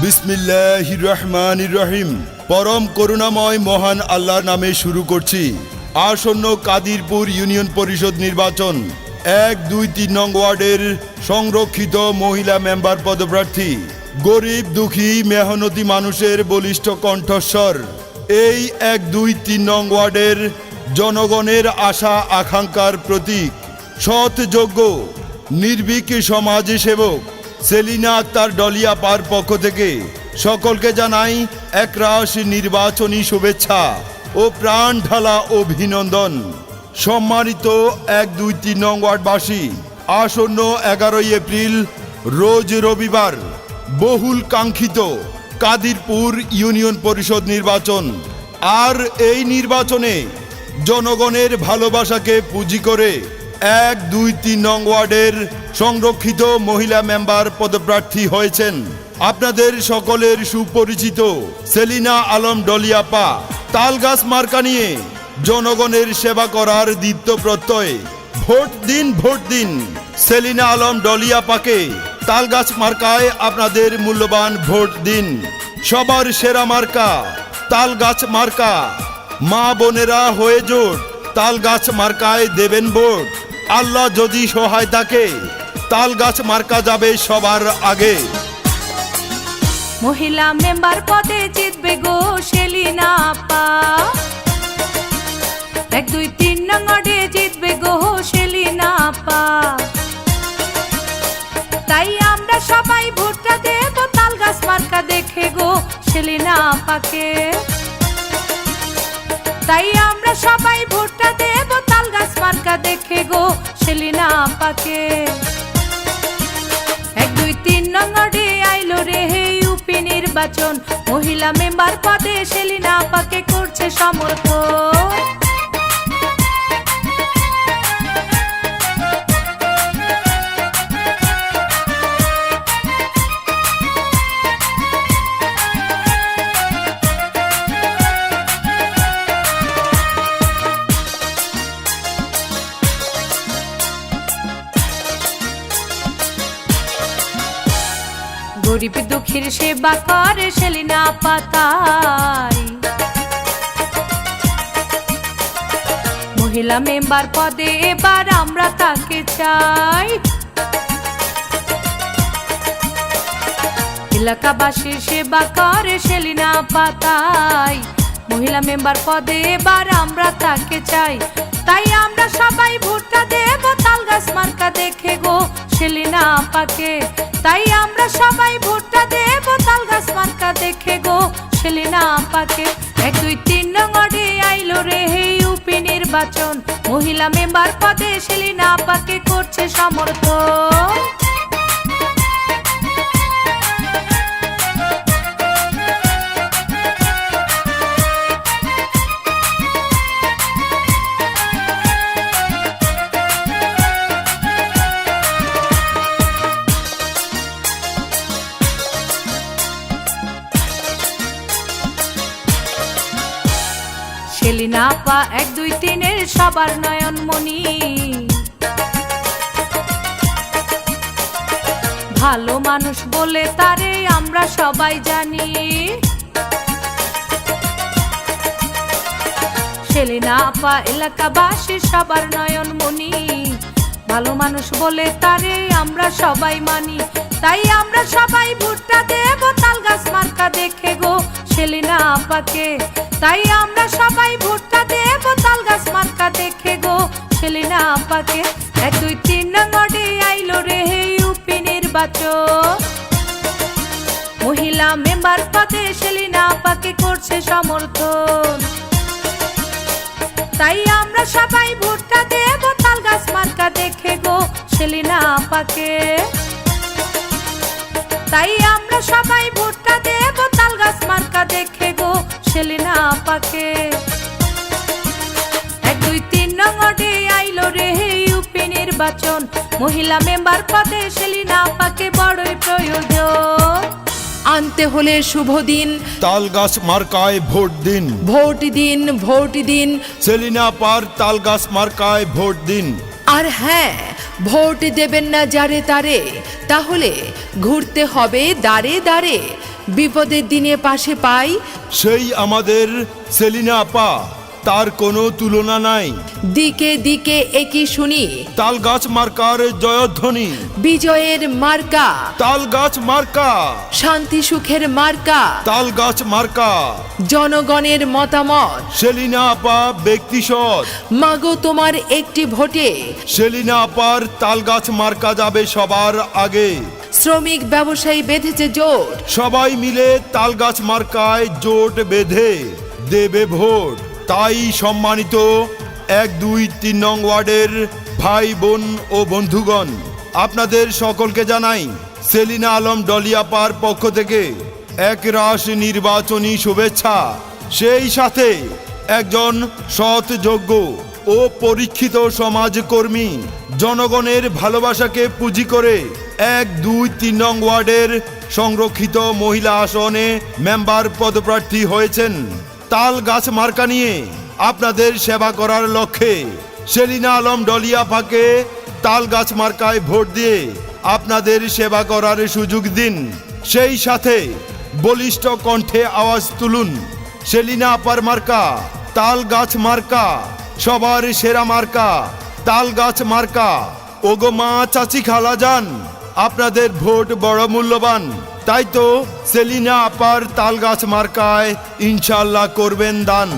বিসমিল্লাহির রহমানির রহিম। পরম করুণাময় মহান আল্লাহর নামে শুরু করছি। আসন্ন কাদিরপুর ইউনিয়ন পরিষদ নির্বাচন 1, 2, 3 নং ওয়ার্ডের সংরক্ষিত মহিলা মেম্বার পদপ্রার্থী, গরিব দুঃখী মেহনতি মানুষের বলিষ্ঠ কণ্ঠস্বর, এই 1, 2, 3 নং ওয়ার্ডের জনগণের আশা আকাঙ্ক্ষার প্রতীক, সৎ যোগ্য নির্ভীক সমাজসেবক সেলিনা আক্তার ডলিয়াপার পক্ষ থেকে সকলকে জানাই একরাশ নির্বাচনী শুভেচ্ছা ও প্রাণ ঢালা অভিনন্দন। সম্মানিত 1, 2, 3 নং ওয়ার্ডবাসী, আসন্ন 11 এপ্রিল রোজ রবিবার বহুল কাঙ্ক্ষিত কাদিরপুর ইউনিয়ন পরিষদ নির্বাচন। আর এই নির্বাচনে জনগণের ভালোবাসাকে পুঁজি করে 1, 2, 3 নং ওয়ার্ডের সংরক্ষিত মহিলা মেম্বার পদপ্রার্থী হয়েছেন আপনাদের সকলের সুপরিচিত সেলিনা আলম ডলিয়াপা। তালগাছ মার্কা নিয়ে জনগণের সেবা করার দীপ্ত প্রত্যয়। ভোট দিন, ভোট দিন সেলিনা আলম ডলিয়াপাকে। তালগাছ মার্কায় আপনাদের মূল্যবান ভোট দিন। সবার সেরা মার্কা তালগাছ মার্কা। মা বোনেরা হয়ে জোট, তালগাছ মার্কায় দেবেন ভোট। আল্লাহ যদি সহায় থাকে, তালগাছ মার্কা যাবে সবার আগে। মহিলা মেম্বার পদে জিতবে গো সেলিনা আপা। 1, 2, 3 নং ওয়ার্ডে জিতবে গো সেলিনা আপা। তাই আমরা সবাই ভোটটা দেব তালগাছ মার্কা দেখে গো সেলিনা আপাকে। তাই আমরা সবাই ভোটটা দেব তালগাছ মার্কা দেখে গো সেলিনা আপাকে। 1, 2, 3 নং ওয়ার্ডে আইলো রে ইউপি নির্বাচন। মহিলা মেম্বার পদে সেলিনা আপাকে করছে সমর্থন। গরিব দুঃখীর সেবা করে সেলিনা আপা। তাই মহিলা মেম্বার পদে এবার আমরা তাকে চাই। এলাকাবাসীর সেবা করে সেলিনা আপা। তাই মহিলা মেম্বার পদে এবার আমরা তাকে চাই। তাই আমরা সবাই ভোটটা দেব তালগাছ মার্কা দেখে গো সেলিনা আপাকে। তাই আমরা সবাই ভোটটা দেব তালগাছ মার্কা দেখে গো সেলিনা আপাকে। 1, 2, 3 নং ওয়ার্ডে আইলো রে ইউপি নির্বাচন। মহিলা মেম্বার পদে সেলিনা আপাকে করছে সমর্থন। সেলিনা আপা 1, 2, 3 সবার নয়নমণি। ভালো মানুষ বলে তারে আমরা সবাই জানি। সেলিনা আপা এলাকাবাসী সবার নয়নমণি। ভালো মানুষ বলে তারে আমরা সবাই মানি। তাই আমরা সবাই ভোটটা দেব তালগাছ মার্কা দেখে গো সেলিনা আপাকে। তাই আমরা সবাই ভোটটা দেব তালগাছ মার্কা দেখে গো সেলিনা আপাকে। 1, 2, 3 নং ওয়ার্ডে আইলো রে ইউপি নির্বাচন। মহিলা মেম্বার পদে সেলিনা আপাকে করছে সমর্থন। তাই আমরা সবাই ভোটটা দেব তালগাছ মার্কা দেখে গো সেলিনা আপাকে। তাই আমরা সবাই ভোটটা দেব তালগাছ মার্কা দেখে গো সেলিনা আপাকে। 1, 2, 3 নং ওয়ার্ডে আইলো রে ইউপি নির্বাচন। মহিলা মেম্বার পদে সেলিনা আপাকে বড়ই প্রয়োজন। আনতে হলে শুভ দিন তালগাছ মার্কায় ভোট দিন। ভোট দিন, ভোট দিন সেলিনা আপার তালগাছ মার্কায় ভোট দিন। আর হ্যাঁ, ভোট দেবেন না যারে তারে, তাহলে ঘুরতে হবে দাঁড়ে দাঁড়ে। বিপদের দিনে পাশে পাই, সেই আমাদের সেলিনা আপা, তার কোনো তুলনা নাই। দিকে দিকে একই শুনি, তাল গাছ মার্কার জয়ধ্বনি, বিজয়ের মার্কা, তাল গাছ মার্কা, শান্তি সুখের মার্কা, তাল গাছ মার্কা। জনগণের মতামত, সেলিনা আপা ব্যক্তি সৎ, মাগো তোমার একটি ভোটে সেলিনা আপার তাল গাছ মার্কা যাবে সবার আগে। শ্রমিক ব্যবসায়ী বেঁধেছে জোট, সবাই মিলে তাল গাছ মার্কায় জোট বেঁধে দেবে ভোট। তাই সম্মানিত 1, 2, 3 নং ওয়ার্ডের ভাই বোন ও বন্ধুগণ, আপনাদের সকলকে জানাই সেলিনা আলম ডলি আপার পক্ষ থেকে একরাশ নির্বাচনী শুভেচ্ছা। সেই সাথে একজন সৎ, যোগ্য ও পরীক্ষিত সমাজকর্মী জনগণের ভালোবাসাকে পুঁজি করে 1, 2, 3 নং ওয়ার্ডের সংরক্ষিত মহিলা আসনে মেম্বার পদপ্রার্থী হয়েছেন। তাল গাছ মার্কা নিয়ে আপনাদের সেবা করার লক্ষ্যে সেলিনা আলম ডলি আপাকে তাল গাছ মার্কায় ভোট দিয়ে আপনাদের সেবা করার সুযোগ দিন। সেই সাথে বলিষ্ঠ কণ্ঠে আওয়াজ তুলুন, সেলিনা আপার মার্কা তাল গাছ মার্কা, সবার সেরা মার্কা তাল গাছ মার্কা। ওগো মা, চাচি, খালা যান, আপনাদের ভোট বড় মূল্যবান। তাই তো সেলিনা আপার তাল গাছ মার্কায় ইনশাল্লাহ করবেন দান।